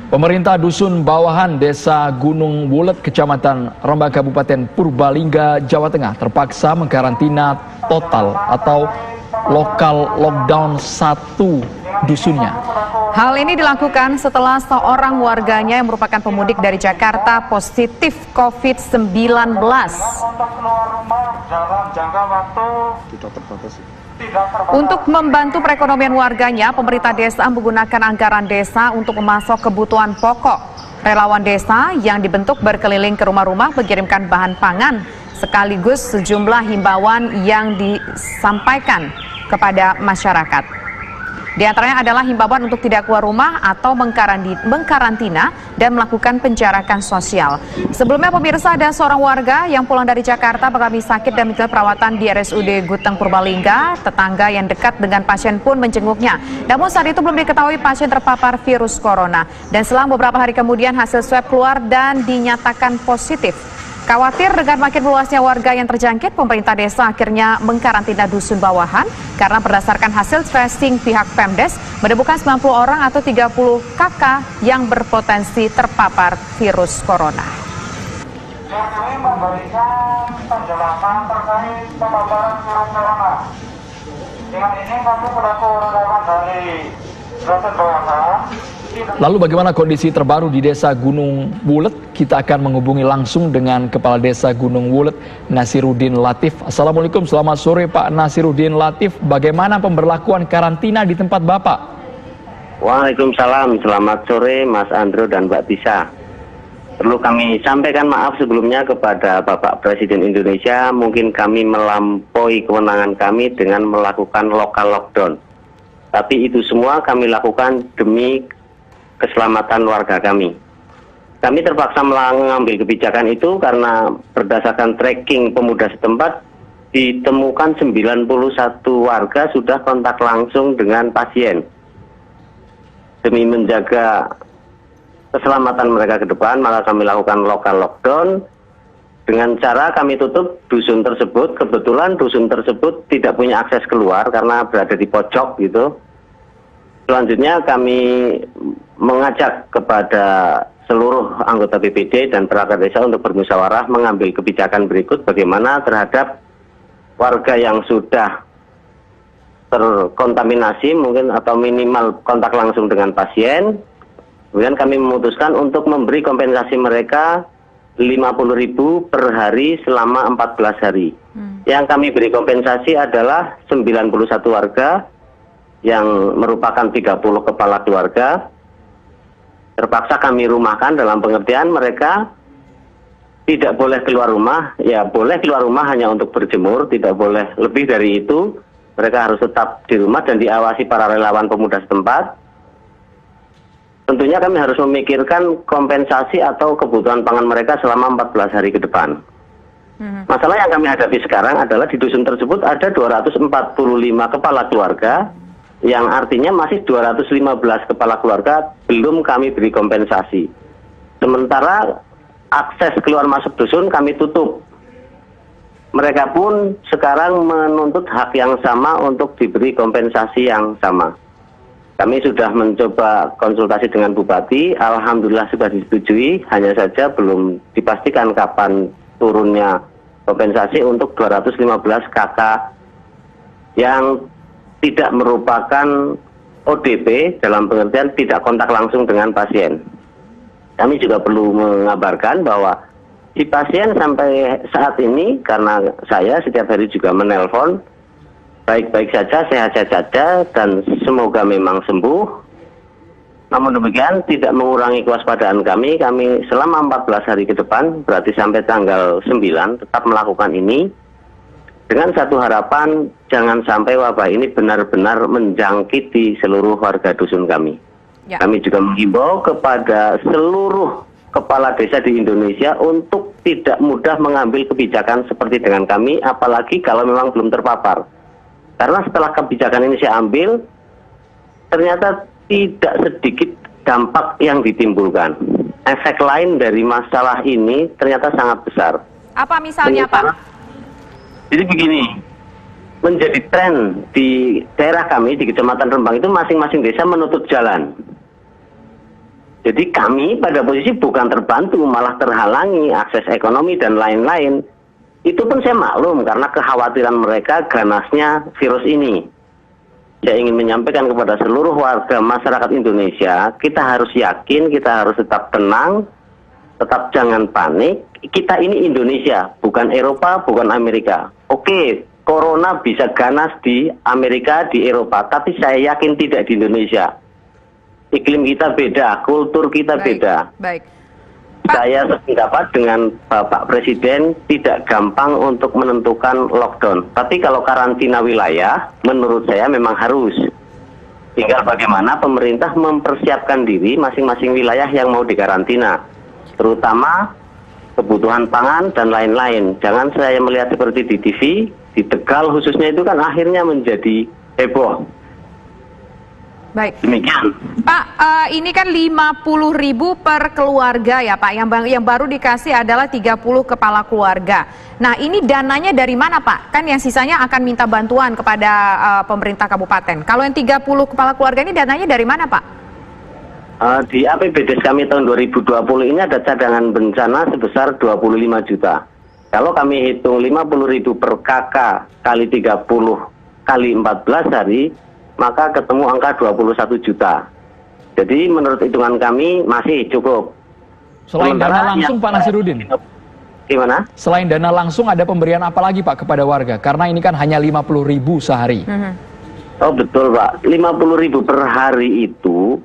Pemerintah Dusun Bawahan, Desa Gunung Wulet, Kecamatan Rembang, Kabupaten Purbalingga, Jawa Tengah terpaksa mengkarantina total atau lokal lockdown satu dusunnya. Hal ini dilakukan setelah seorang warganya yang merupakan pemudik dari Jakarta positif COVID-19. Untuk membantu perekonomian warganya, pemerintah desa menggunakan anggaran desa untuk memasok kebutuhan pokok. Relawan desa yang dibentuk berkeliling ke rumah-rumah mengirimkan bahan pangan, sekaligus sejumlah himbauan yang disampaikan kepada masyarakat. Di antaranya adalah himbauan untuk tidak keluar rumah atau mengkarantina dan melakukan penjarakan sosial. Sebelumnya pemirsa, ada seorang warga yang pulang dari Jakarta mengalami sakit dan menjalani perawatan di RSUD Guteng Purbalingga. Tetangga yang dekat dengan pasien pun menjenguknya. Namun saat itu belum diketahui pasien terpapar virus corona. Dan selang beberapa hari kemudian hasil swab keluar dan dinyatakan positif. Khawatir dengan makin meluasnya warga yang terjangkit, pemerintah desa akhirnya mengkarantina Dusun Bawahan karena berdasarkan hasil tracing pihak Pemdes menemukan 90 orang atau 30 kakak yang berpotensi terpapar virus corona. Kami memberikan penjelasan terkait paparan virus corona. Dengan ini kami selaku relawan dari Dusun Bawahan. Lalu bagaimana kondisi terbaru di Desa Gunung Wulet? Kita akan menghubungi langsung dengan Kepala Desa Gunung Wulet, Nasiruddin Latif. Assalamualaikum, selamat sore Pak Nasiruddin Latif. Bagaimana pemberlakuan karantina di tempat Bapak? Waalaikumsalam, selamat sore Mas Andro dan Mbak Tisa. Perlu kami sampaikan maaf sebelumnya kepada Bapak Presiden Indonesia, mungkin kami melampaui kewenangan kami dengan melakukan lokal lockdown. Tapi itu semua kami lakukan demi keselamatan warga kami. Kami terpaksa mengambil kebijakan itu karena berdasarkan tracking pemuda setempat ditemukan 91 warga sudah kontak langsung dengan pasien. Demi menjaga keselamatan mereka ke depan, maka kami lakukan lokal lockdown dengan cara kami tutup dusun tersebut. Kebetulan dusun tersebut tidak punya akses keluar karena berada di pojok gitu. Selanjutnya kami mengajak kepada seluruh anggota BPD dan perangkat desa untuk bermusyawarah mengambil kebijakan berikut bagaimana terhadap warga yang sudah terkontaminasi mungkin atau minimal kontak langsung dengan pasien. Kemudian kami memutuskan untuk memberi kompensasi mereka 50.000 per hari selama 14 hari. Yang kami beri kompensasi adalah 91 warga yang merupakan 30 kepala keluarga. Terpaksa kami rumahkan dalam pengertian mereka tidak boleh keluar rumah, ya boleh keluar rumah hanya untuk berjemur, tidak boleh lebih dari itu. Mereka harus tetap di rumah dan diawasi para relawan pemuda setempat. Tentunya kami harus memikirkan kompensasi atau kebutuhan pangan mereka selama 14 hari ke depan. Masalah yang kami hadapi sekarang adalah di dusun tersebut ada 245 kepala keluarga, yang artinya masih 215 kepala keluarga belum kami beri kompensasi. Sementara akses keluar masuk dusun kami tutup. Mereka pun sekarang menuntut hak yang sama untuk diberi kompensasi yang sama. Kami sudah mencoba konsultasi dengan Bupati, alhamdulillah sudah disetujui, hanya saja belum dipastikan kapan turunnya kompensasi untuk 215 kakak yang tidak merupakan ODP dalam pengertian tidak kontak langsung dengan pasien. Kami juga perlu mengabarkan bahwa si pasien sampai saat ini, karena saya setiap hari juga menelpon, baik-baik saja, sehat saja, dan semoga memang sembuh. Namun demikian tidak mengurangi kewaspadaan kami selama 14 hari ke depan, berarti sampai tanggal 9 tetap melakukan ini. Dengan satu harapan, jangan sampai wabah ini benar-benar menjangkiti seluruh warga dusun kami. Ya. Kami juga menghimbau kepada seluruh kepala desa di Indonesia untuk tidak mudah mengambil kebijakan seperti dengan kami, apalagi kalau memang belum terpapar. Karena setelah kebijakan ini saya ambil, ternyata tidak sedikit dampak yang ditimbulkan. Efek lain dari masalah ini ternyata sangat besar. Apa misalnya, Pak? Jadi begini, menjadi tren di daerah kami di Kecamatan Rembang itu masing-masing desa menutup jalan. Jadi kami pada posisi bukan terbantu, malah terhalangi akses ekonomi dan lain-lain. Itu pun saya maklum karena kekhawatiran mereka ganasnya virus ini. Saya ingin menyampaikan kepada seluruh warga masyarakat Indonesia, kita harus yakin, kita harus tetap tenang, tetap jangan panik. Kita ini Indonesia, bukan Eropa, bukan Amerika. Oke, corona bisa ganas di Amerika, di Eropa, tapi saya yakin tidak di Indonesia. Iklim kita beda, kultur kita beda. Baik. Saya sependapat dengan Bapak Presiden tidak gampang untuk menentukan lockdown. Tapi kalau karantina wilayah, menurut saya memang harus. Tinggal bagaimana pemerintah mempersiapkan diri masing-masing wilayah yang mau dikarantina. Terutama kebutuhan pangan dan lain-lain. Jangan saya melihat seperti di TV, di Tegal khususnya itu kan akhirnya menjadi heboh. Baik. Demikian. Pak, ini kan 50.000 per keluarga ya Pak, yang baru dikasih adalah 30 kepala keluarga. Nah ini dananya dari mana Pak? Kan yang sisanya akan minta bantuan kepada pemerintah kabupaten. Kalau yang 30 kepala keluarga ini dananya dari mana Pak? Di APBDes kami tahun 2020 ini ada cadangan bencana sebesar 25 juta. Kalau kami hitung 50.000 per kakak kali 30 kali 14 hari, maka ketemu angka 21 juta. Jadi menurut hitungan kami masih cukup. Selain dana langsung Pak Nasirudin? Gimana? Selain dana langsung ada pemberian apa lagi Pak kepada warga? Karena ini kan hanya 50.000 sehari. Oh betul Pak, 50.000 per hari itu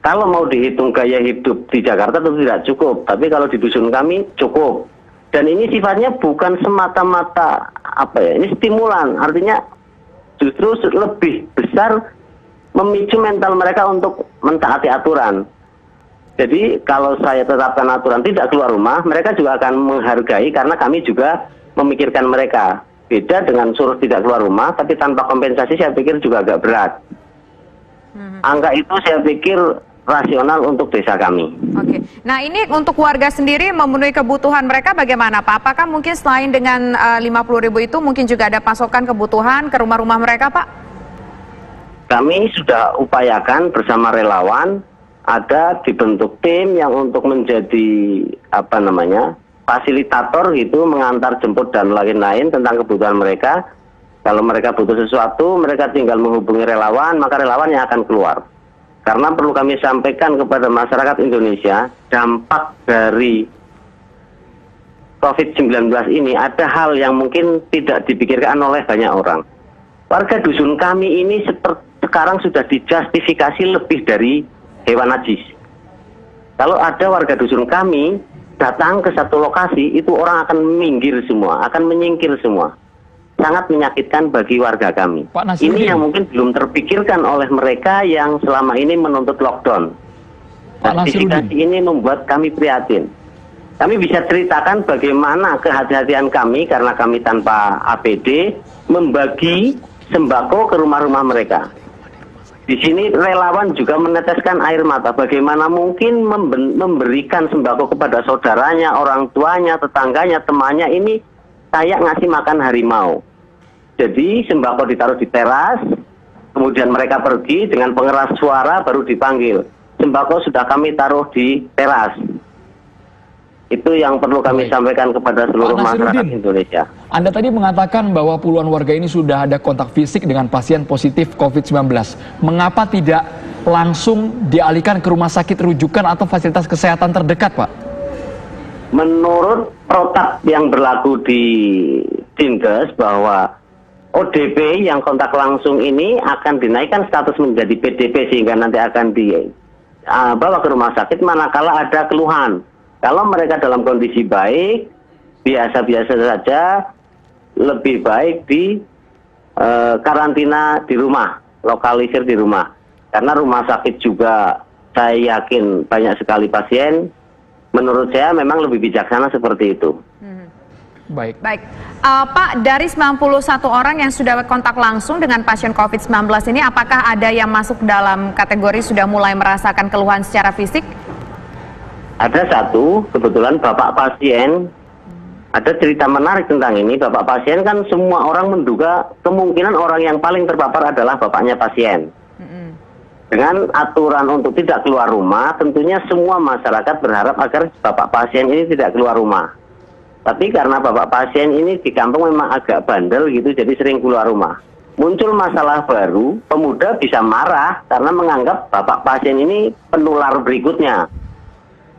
kalau mau dihitung gaya hidup di Jakarta tentu tidak cukup. Tapi kalau di dusun kami cukup. Dan ini sifatnya bukan semata-mata ini stimulan. Artinya justru lebih besar memicu mental mereka untuk mentaati aturan. Jadi kalau saya tetapkan aturan tidak keluar rumah, mereka juga akan menghargai karena kami juga memikirkan mereka. Beda dengan suruh tidak keluar rumah, tapi tanpa kompensasi saya pikir juga agak berat. Angka itu saya pikir rasional untuk desa kami. Oke. Nah ini untuk warga sendiri memenuhi kebutuhan mereka bagaimana Pak? Apakah mungkin selain dengan 50.000 itu mungkin juga ada pasokan kebutuhan ke rumah-rumah mereka Pak? Kami sudah upayakan bersama relawan, ada dibentuk tim yang untuk menjadi fasilitator gitu, mengantar jemput dan lain-lain tentang kebutuhan mereka. Kalau mereka butuh sesuatu, mereka tinggal menghubungi relawan, maka relawan yang akan keluar. Karena perlu kami sampaikan kepada masyarakat Indonesia, dampak dari COVID-19 ini ada hal yang mungkin tidak dipikirkan oleh banyak orang. Warga dusun kami ini sekarang sudah dijustifikasi lebih dari hewan najis. Kalau ada warga dusun kami datang ke satu lokasi, itu orang akan minggir semua, akan menyingkir semua. Sangat menyakitkan bagi warga kami. Ini yang mungkin belum terpikirkan oleh mereka yang selama ini menuntut lockdown. Justifikasi ini membuat kami prihatin. Kami bisa ceritakan bagaimana kehati-hatian kami karena kami tanpa APD membagi sembako ke rumah-rumah mereka. Di sini relawan juga meneteskan air mata. Bagaimana mungkin memberikan sembako kepada saudaranya, orang tuanya, tetangganya, temannya, ini kayak ngasih makan harimau. Jadi sembako ditaruh di teras, kemudian mereka pergi dengan pengeras suara baru dipanggil. Sembako sudah kami taruh di teras. Itu yang perlu kami sampaikan kepada seluruh masyarakat Indonesia. Anda tadi mengatakan bahwa puluhan warga ini sudah ada kontak fisik dengan pasien positif COVID-19. Mengapa tidak langsung dialihkan ke rumah sakit rujukan atau fasilitas kesehatan terdekat, Pak? Menurut protap yang berlaku di Dinkes bahwa ODP yang kontak langsung ini akan dinaikkan status menjadi PDP sehingga nanti akan dibawa ke rumah sakit manakala ada keluhan. Kalau mereka dalam kondisi baik, biasa-biasa saja, lebih baik di karantina di rumah, lokalisir di rumah. Karena rumah sakit juga saya yakin banyak sekali pasien. Menurut saya memang lebih bijaksana seperti itu. Baik. Pak, dari 91 orang yang sudah kontak langsung dengan pasien COVID-19 ini, apakah ada yang masuk dalam kategori sudah mulai merasakan keluhan secara fisik? Ada satu, kebetulan bapak pasien, ada cerita menarik tentang ini. Bapak pasien kan semua orang menduga kemungkinan orang yang paling terpapar adalah bapaknya pasien. Dengan aturan untuk tidak keluar rumah, tentunya semua masyarakat berharap agar bapak pasien ini tidak keluar rumah. Tapi karena bapak pasien ini di kampung memang agak bandel gitu, jadi sering keluar rumah. Muncul masalah baru, pemuda bisa marah karena menganggap bapak pasien ini penular berikutnya.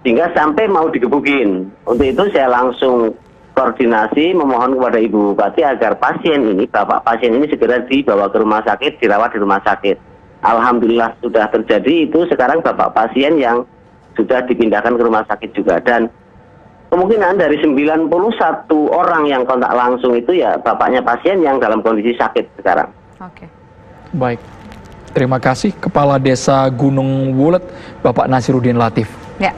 Sehingga sampai mau digebukin. Untuk itu saya langsung koordinasi memohon kepada Ibu Bupati agar pasien ini, bapak pasien ini segera dibawa ke rumah sakit, dirawat di rumah sakit. Alhamdulillah sudah terjadi itu, sekarang bapak pasien yang sudah dipindahkan ke rumah sakit juga. Dan kemungkinan dari 91 orang yang kontak langsung itu ya bapaknya pasien yang dalam kondisi sakit sekarang. Oke. Baik, terima kasih Kepala Desa Gunung Wulet, Bapak Nasiruddin Latif. Ya.